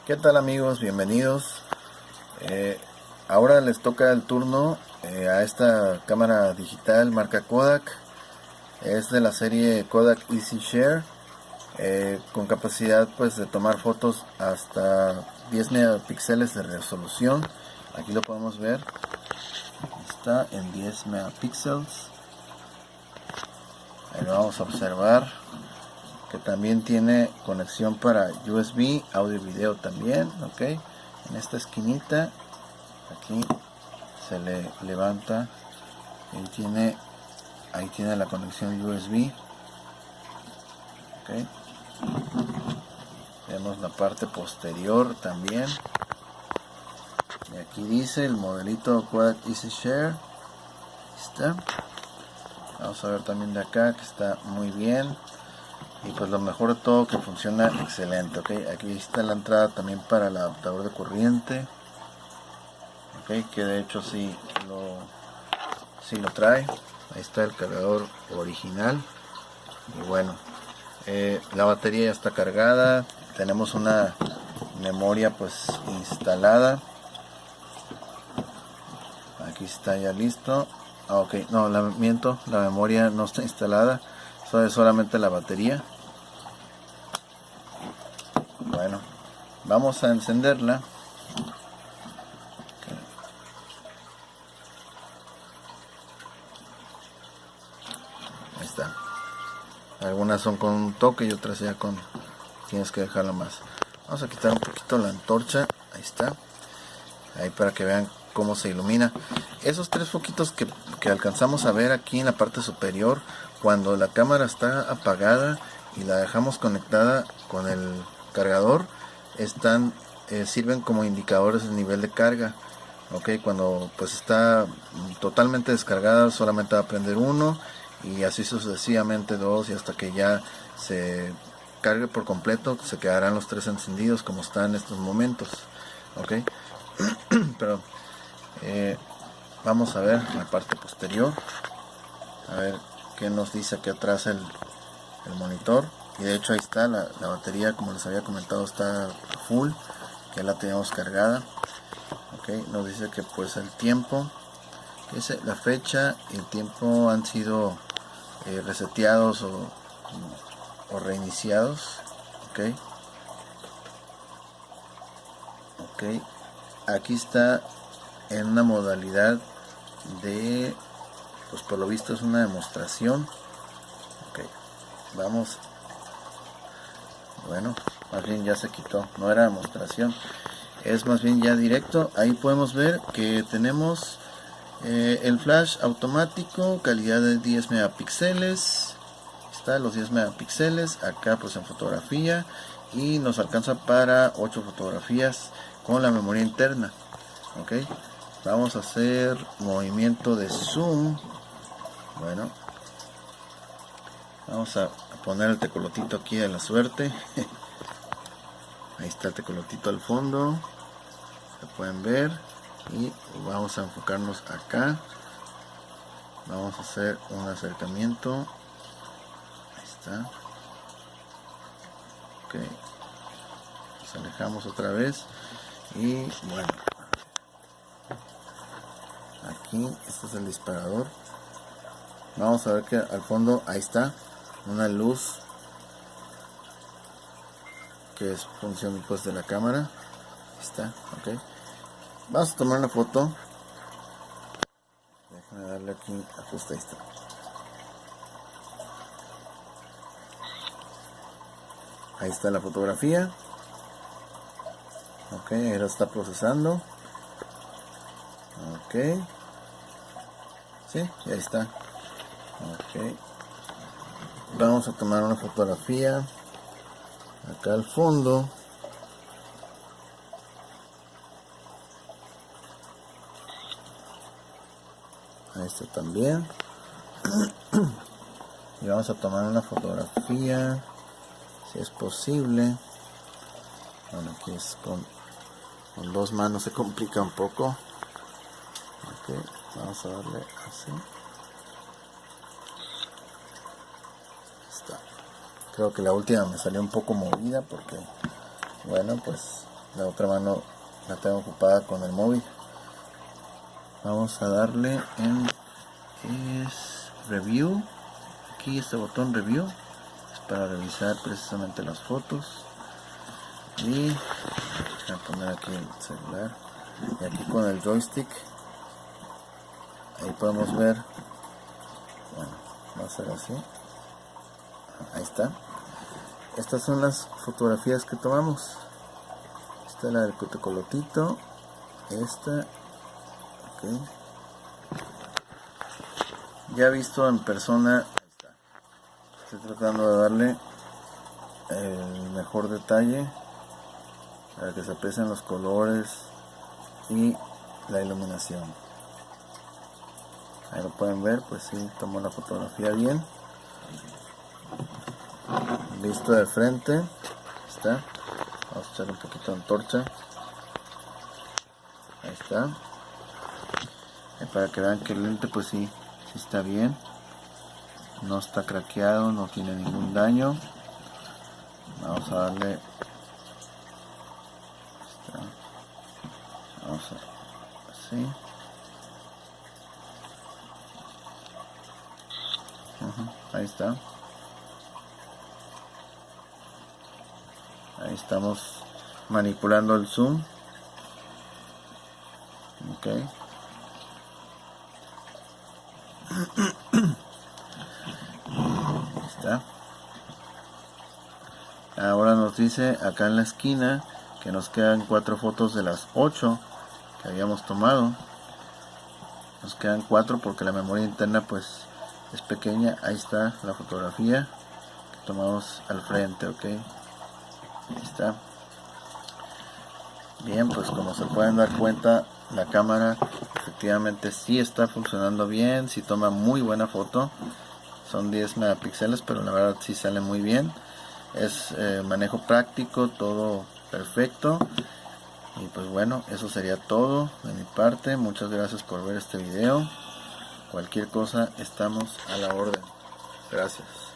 ¿Qué tal amigos? Bienvenidos. Ahora les toca el turno a esta cámara digital marca Kodak. Es de la serie Kodak Easy Share, con capacidad pues de tomar fotos hasta 10 megapíxeles de resolución. Aquí lo podemos ver, está en 10 megapíxeles. Ahí lo vamos a observar, que también tiene conexión para USB, audio y video también, ok. En esta esquinita, aquí se le levanta y ahí tiene la conexión USB, ok. Vemos la parte posterior también, y aquí dice el modelito Kodak Easy Share. Está. Vamos a ver también de acá que está muy bien. Y pues lo mejor de todo, que funciona excelente, ok. Aquí está la entrada también para el adaptador de corriente, ok, que de hecho sí lo trae. Ahí está el cargador original. Y bueno, la batería ya está cargada. Tenemos una memoria pues instalada. Aquí está ya listo. Ok, no, la memoria no está instalada. Eso es solamente la batería. Bueno, vamos a encenderla. Okay. Ahí está. Algunas son con un toque y otras ya tienes que dejarla más. Vamos a quitar un poquito la antorcha. Ahí está. Ahí para que vean cómo se ilumina. Esos tres foquitos que alcanzamos a ver aquí en la parte superior, cuando la cámara está apagada y la dejamos conectada con el cargador, sirven como indicadores de nivel de carga. Ok, cuando pues está totalmente descargada, solamente va a prender uno, y así sucesivamente dos, y hasta que ya se cargue por completo se quedarán los tres encendidos como están en estos momentos. Ok. Pero vamos a ver la parte posterior, a ver qué nos dice aquí atrás el monitor. Y de hecho ahí está la batería, como les había comentado, está full, que la tenemos cargada. Ok, nos dice que pues el tiempo, dice la fecha y el tiempo han sido reseteados o reiniciados. Ok, ok, aquí está en una modalidad de, pues por lo visto es una demostración. Ok, vamos. Bueno, más bien ya se quitó, no era demostración, es más bien ya directo. Ahí podemos ver que tenemos el flash automático, calidad de 10 megapíxeles. Está los 10 megapíxeles acá pues en fotografía, y nos alcanza para 8 fotografías con la memoria interna. Ok, vamos a hacer movimiento de zoom. Bueno, vamos a poner el tecolotito aquí de la suerte. Ahí está el tecolotito al fondo, se pueden ver. Y vamos a enfocarnos acá. Vamos a hacer un acercamiento. Ahí está. Ok, nos alejamos otra vez. Y bueno, aquí este es el disparador. Vamos a ver que al fondo ahí está una luz que es función pues de la cámara. Ahí está, ok. Vamos a tomar una foto. Déjame darle aquí ajuste. Ahí está. Ahí está la fotografía. Ok, ahora está procesando. Ok. Sí, ya está. Ok. Vamos a tomar una fotografía acá al fondo. Ahí está también. Y vamos a tomar una fotografía, si es posible. Bueno, aquí es con dos manos, se complica un poco. Ok, vamos a darle así. Está. Creo que la última me salió un poco movida porque, bueno, pues la otra mano la tengo ocupada con el móvil. Vamos a darle en es review. Aquí este botón review es para revisar precisamente las fotos. Y voy a poner aquí el celular. Y aquí con el joystick, ahí podemos ver. Bueno, va a ser así. Ahí está. Estas son las fotografías que tomamos. Esta es la del cotecolotito. Esta. Okay. Ya visto en persona, ahí está. Estoy tratando de darle el mejor detalle para que se aprecien los colores y la iluminación. Ahí lo pueden ver, pues sí, tomó la fotografía bien. Visto de frente, ahí está. Vamos a echar un poquito de antorcha. Ahí está. Y para que vean que el lente pues sí está bien. No está craqueado, no tiene ningún daño. Vamos a darle. Vamos a así. Ahí está. Ahí estamos manipulando el zoom. Ok. Ahí está. Ahora nos dice acá en la esquina que nos quedan 4 fotos de las 8 que habíamos tomado. Nos quedan 4 porque la memoria interna pues es pequeña. Ahí está la fotografía que tomamos al frente, ok. Ahí está. Bien, pues como se pueden dar cuenta, la cámara efectivamente sí está funcionando bien, sí toma muy buena foto. Son 10 megapíxeles, pero la verdad sí sale muy bien. Es manejo práctico, todo perfecto. Y pues bueno, eso sería todo de mi parte. Muchas gracias por ver este video. Cualquier cosa, estamos a la orden. Gracias.